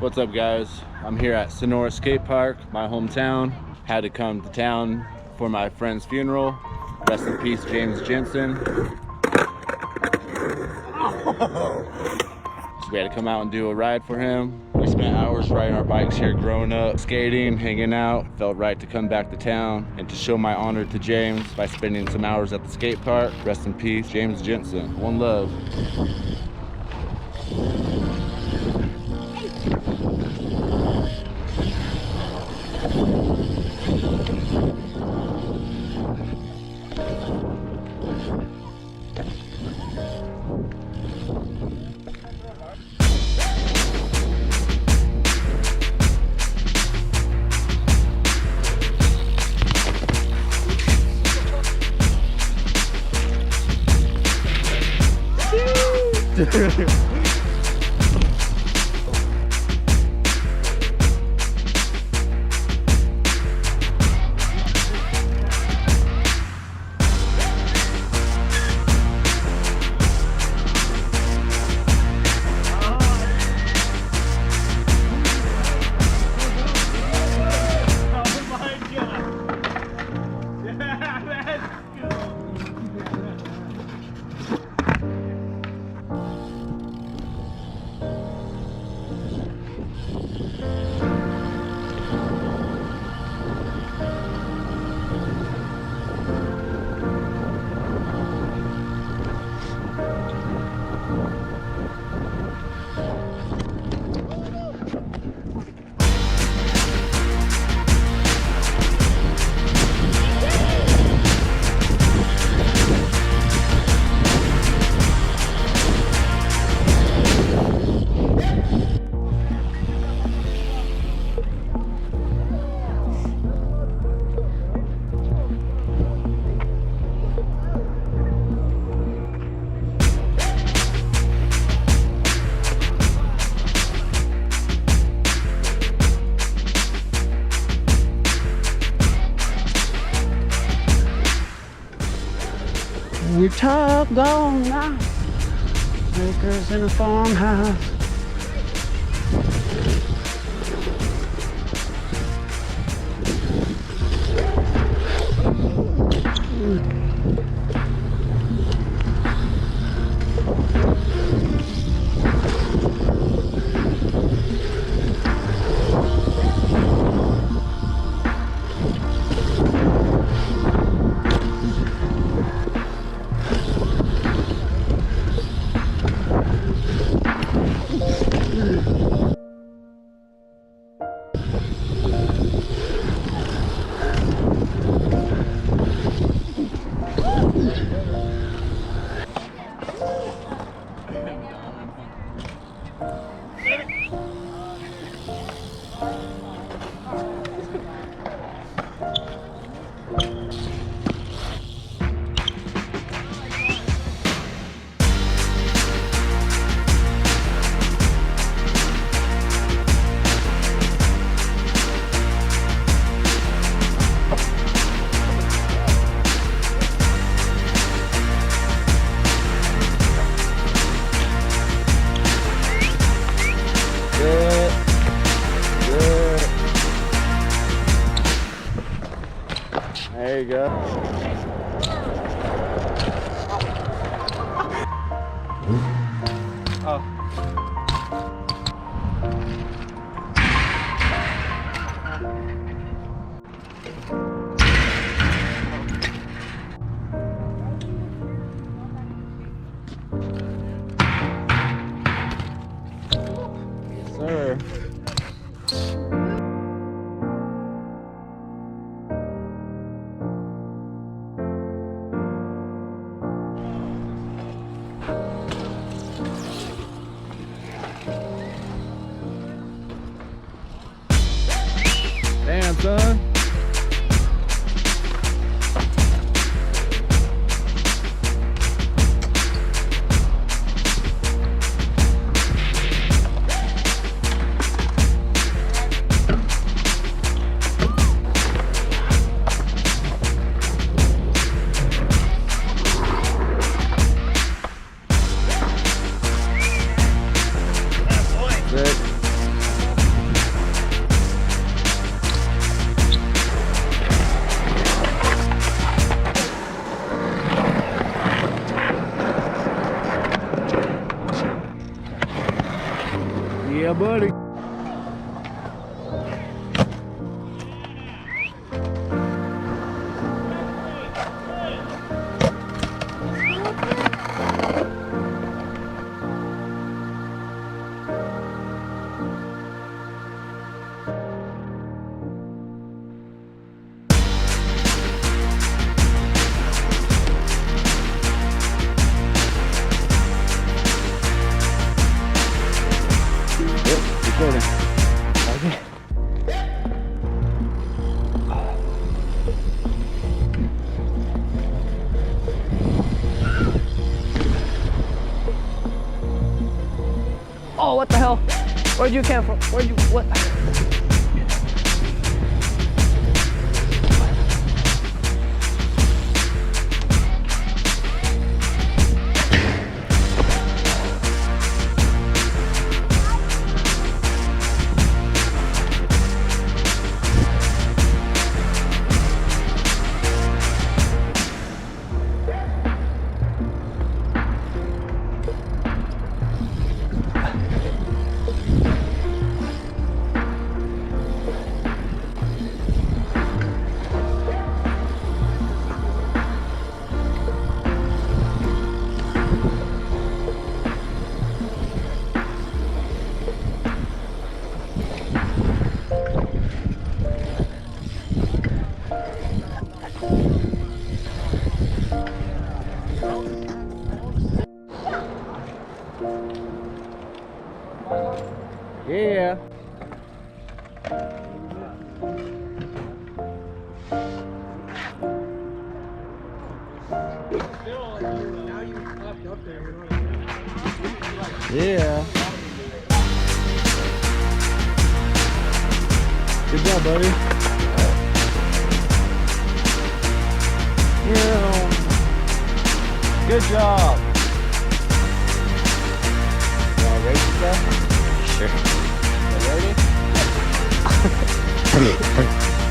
What's up, guys? I'm here at Sonora Skatepark, my hometown. Had to come to town for my friend's funeral. Rest in peace, James Jenson. So we had to come out and do a ride for him. We spent hours riding our bikes here growing up, skating, hanging out. Felt right to come back to town and to show my honor to James by spending some hours at the skate park. Rest in peace, James Jenson. One love. We talk all night, acres in a farmhouse. There you go. Oh. Yes, sir. Damn, son. Sick. Yeah, buddy. Recording. Okay. Oh, what the hell? Where'd you come from? Where'd you, what? Yeah. Yeah. Good job, buddy. Yeah. Good job. Y'all ready to go? Sure. You ready?